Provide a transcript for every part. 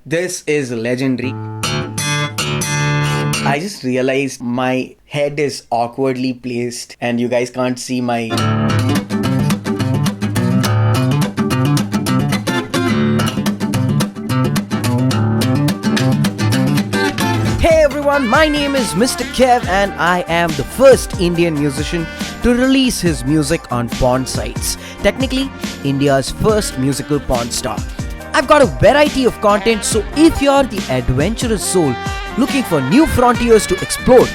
This is legendary. I just realized my head is awkwardly placed and you guys can't see my... Hey everyone, my name is Mr. Kev and I am the first Indian musician to release his music on porn sites. Technically, India's first musical porn star. I've got a variety of content, so if you're the adventurous soul looking for new frontiers to explore,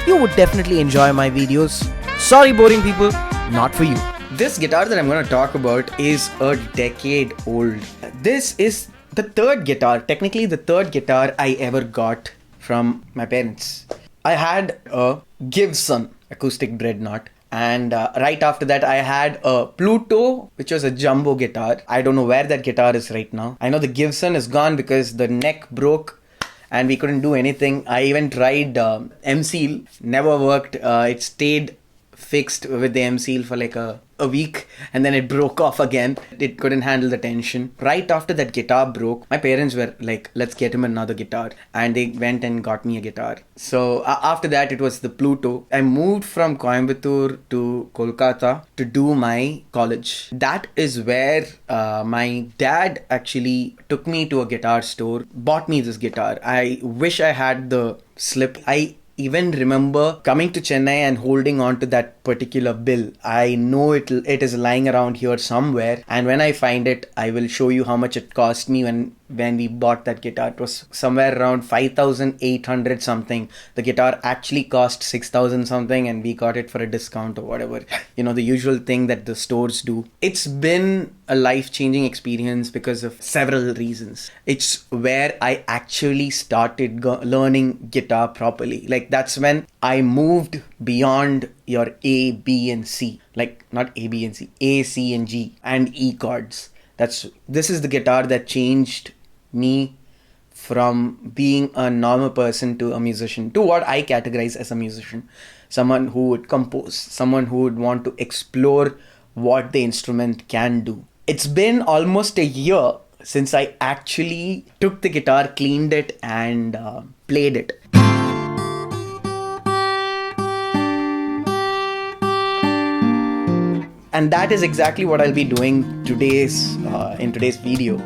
you would definitely enjoy my videos. Sorry boring people, not for you. This guitar that I'm going to talk about is a decade old. This is the third guitar, technically the third guitar I ever got from my parents. I had a Gibson acoustic dreadnought, and right after that I had a Pluto, which was a jumbo guitar. I don't know where that guitar is right now. I know the Gibson is gone because the neck broke and we couldn't do anything. I even tried M-Seal, never worked. It stayed fixed with the M-Seal for like a week and then it broke off again. It couldn't handle the tension. Right after that guitar broke, my parents were like, let's get him another guitar, and they went and got me a guitar. So after that it was the Pluto. I moved from Coimbatore to Kolkata to do my college. That is where my dad actually took me to a guitar store, bought me this guitar. I wish I had the slip. I even remember coming to Chennai and holding on to that particular bill. I know it is lying around here somewhere, and when I find it, I will show you how much it cost me when we bought that guitar. It was somewhere around 5,800 something. The guitar actually cost 6,000 something and we got it for a discount or whatever. You know, the usual thing that the stores do. It's been a life-changing experience because of several reasons. It's where I actually started learning guitar properly. Like, that's when I moved beyond your A, B and C. Like, not A, B and C, A, C and G and E chords. This is the guitar that changed me from being a normal person to a musician, to what I categorize as a musician. Someone who would compose, someone who would want to explore what the instrument can do. It's been almost a year since I actually took the guitar, cleaned it and played it. And that is exactly what I'll be doing in today's video,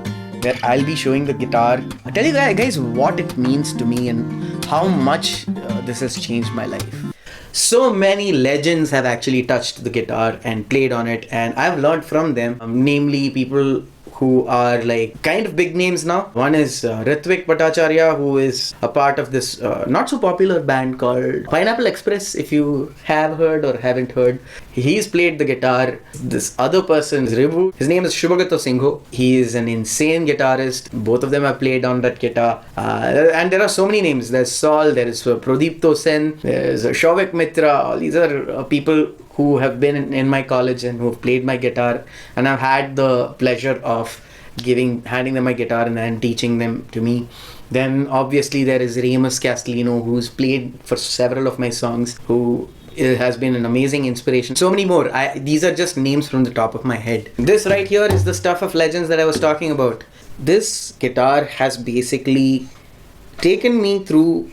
where I'll be showing the guitar. I'll tell you guys what it means to me and how much this has changed my life. So many legends have actually touched the guitar and played on it, and I've learned from them, namely people who are like kind of big names now. One is Ritvik Bhattacharya, who is a part of this not so popular band called Pineapple Express, if you have heard or haven't heard. He's played the guitar. This other person is Rivu. His name is Shubhagato Singho. He is an insane guitarist. Both of them have played on that guitar. And there are so many names. There's Saul, there is Pradeep Sen, there's Shavik Mitra. All these are people who have been in my college and who have played my guitar, and I've had the pleasure of handing them my guitar and then teaching them to me. Then obviously there is Remus Castellino, who's played for several of my songs, who has been an amazing inspiration. So many more. These are just names from the top of my head. This right here is the stuff of legends that I was talking about. This guitar has basically taken me through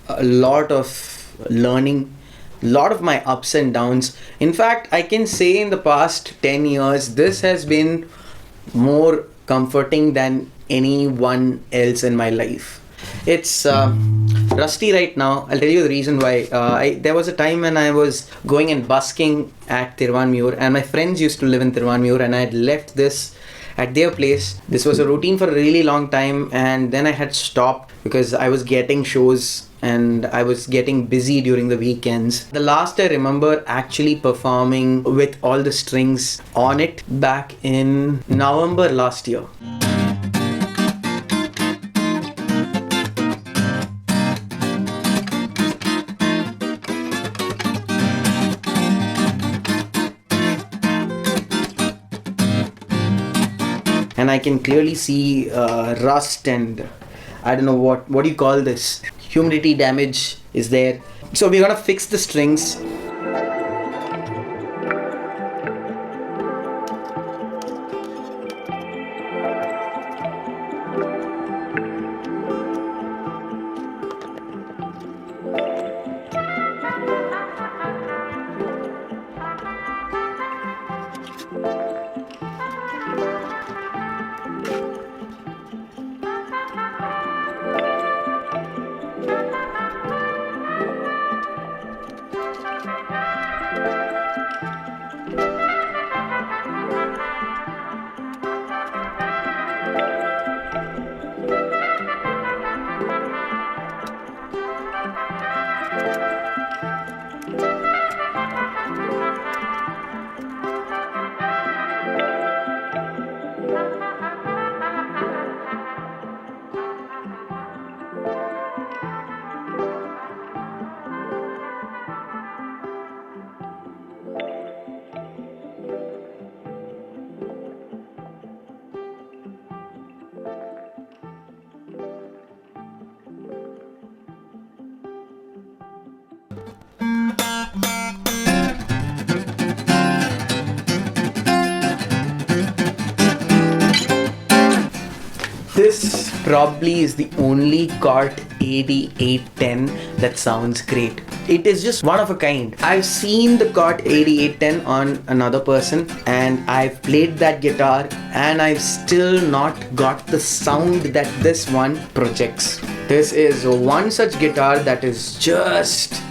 a lot of learning, lot of my ups and downs. In fact, I can say in the past 10 years, this has been more comforting than anyone else in my life. It's rusty right now. I'll tell you the reason why. There was a time when I was going and busking at Thiruvanmiyur, and my friends used to live in Thiruvanmiyur, and I had left this at their place. This was a routine for a really long time, and then I had stopped because I was getting shows and I was getting busy during the weekends. The last I remember actually performing with all the strings on it back in November last year. And I can clearly see rust and I don't know what do you call this? Humidity damage is there. So we're gonna fix the strings. This probably is the only Cort AD810 that sounds great. It is just one of a kind. I've seen the Cort AD810 on another person and I've played that guitar and I've still not got the sound that this one projects. This is one such guitar that is just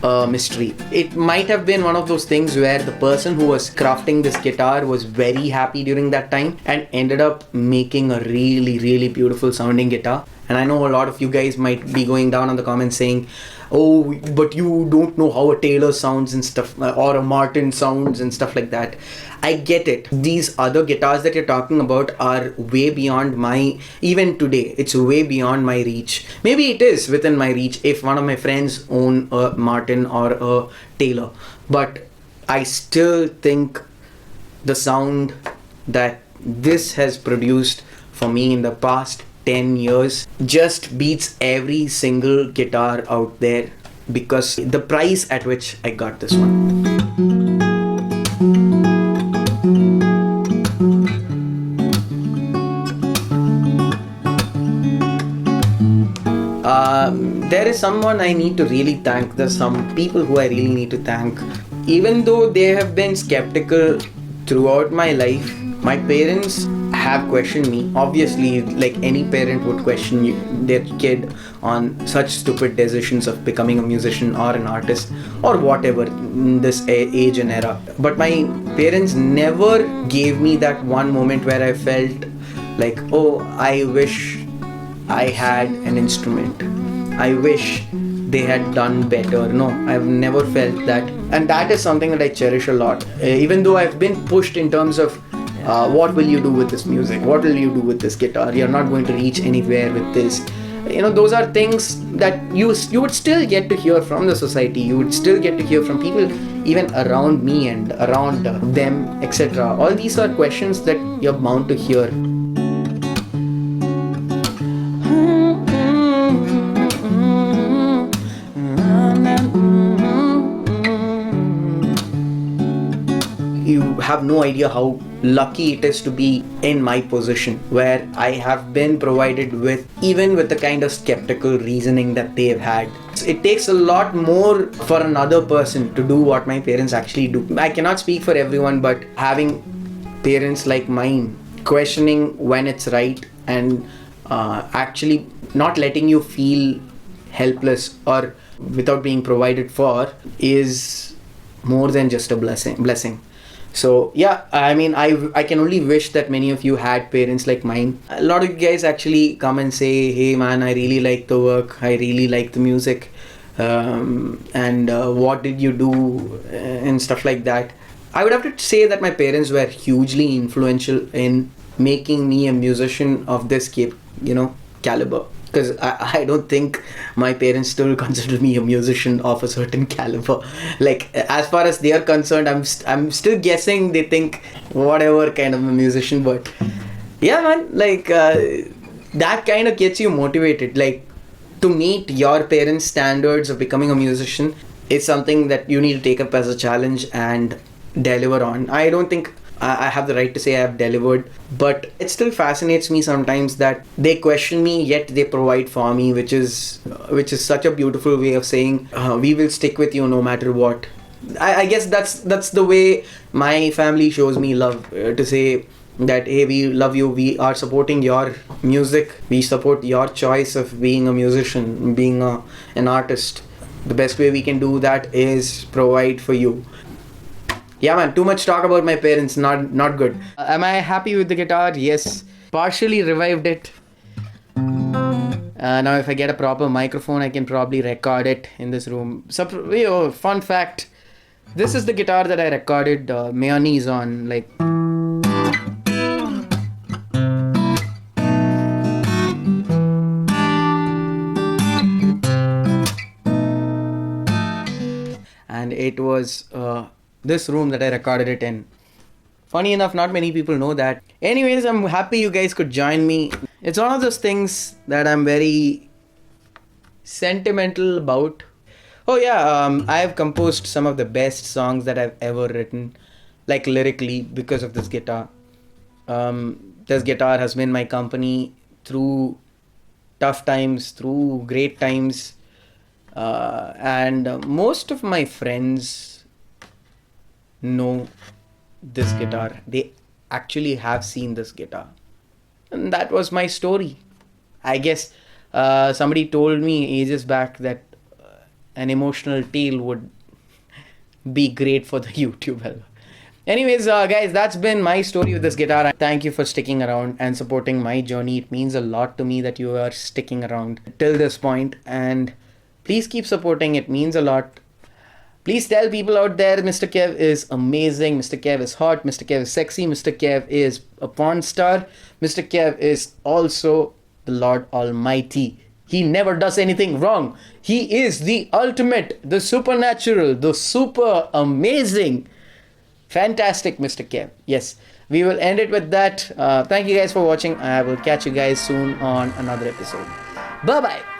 a mystery. It might have been one of those things where the person who was crafting this guitar was very happy during that time and ended up making a really beautiful sounding guitar. And I know a lot of you guys might be going down on the comments saying, oh, but you don't know how a Taylor sounds and stuff, or a Martin sounds and stuff like that. I get it. These other guitars that you're talking about are way beyond my, even today, it's way beyond my reach. Maybe it is within my reach if one of my friends own a Martin or a Taylor. But I still think the sound that this has produced for me in the past 10 years just beats every single guitar out there because the price at which I got this one. There is someone I need to really thank. There's some people who I really need to thank. Even though they have been skeptical throughout my life, my parents have questioned me. Obviously, like any parent would question their kid on such stupid decisions of becoming a musician or an artist or whatever in this age and era. But my parents never gave me that one moment where I felt like, oh, I wish I had an instrument. I wish they had done better. No, I've never felt that. And that is something that I cherish a lot. Even though I've been pushed in terms of what will you do with this music? What will you do with this guitar? You're not going to reach anywhere with this. You know, those are things that you would still get to hear from the society. You would still get to hear from people even around me and around them, etc. All these are questions that you're bound to hear. You have no idea how lucky it is to be in my position where I have been provided with even with the kind of skeptical reasoning that they've had. It takes a lot more for another person to do what my parents actually do. I cannot speak for everyone, but having parents like mine questioning when it's right and actually not letting you feel helpless or without being provided for is more than just a blessing. So yeah, I mean, I can only wish that many of you had parents like mine. A lot of you guys actually come and say, hey man, I really like the work, I really like the music, and what did you do and stuff like that. I would have to say that my parents were hugely influential in making me a musician of this caliber. Because I don't think my parents still consider me a musician of a certain caliber. Like, as far as they are concerned, I'm still guessing they think whatever kind of a musician. But yeah, man, like that kind of gets you motivated. Like, to meet your parents' standards of becoming a musician is something that you need to take up as a challenge and deliver on. I don't think I have the right to say I have delivered, but it still fascinates me sometimes that they question me yet they provide for me, which is such a beautiful way of saying we will stick with you no matter what. I guess that's the way my family shows me love, to say that hey, we love you, we are supporting your music, we support your choice of being a musician, being an artist. The best way we can do that is provide for you. Yeah man, too much talk about my parents, not good. Am I happy with the guitar? Yes. Partially revived it. Now if I get a proper microphone, I can probably record it in this room. Fun fact, this is the guitar that I recorded Mayonnaise on. Like, and it was this room that I recorded it in. Funny enough, not many people know that. Anyways, I'm happy you guys could join me. It's one of those things that I'm very sentimental about. Oh yeah, I've composed some of the best songs that I've ever written, like lyrically, because of this guitar. This guitar has been my company through tough times, through great times, and most of my friends know this guitar. They actually have seen this guitar, and that was my story. I guess somebody told me ages back that an emotional tale would be great for the YouTube algorithm. Anyways, guys, that's been my story with this guitar. Thank you for sticking around and supporting my journey. It means a lot to me that you are sticking around till this point, and please keep supporting. It means a lot. Please tell people out there Mr. Kev is amazing, Mr. Kev is hot, Mr. Kev is sexy, Mr. Kev is a porn star, Mr. Kev is also the Lord Almighty. He never does anything wrong. He is the ultimate, the supernatural, the super amazing, fantastic Mr. Kev. Yes, we will end it with that. Thank you guys for watching. I will catch you guys soon on another episode. Bye bye.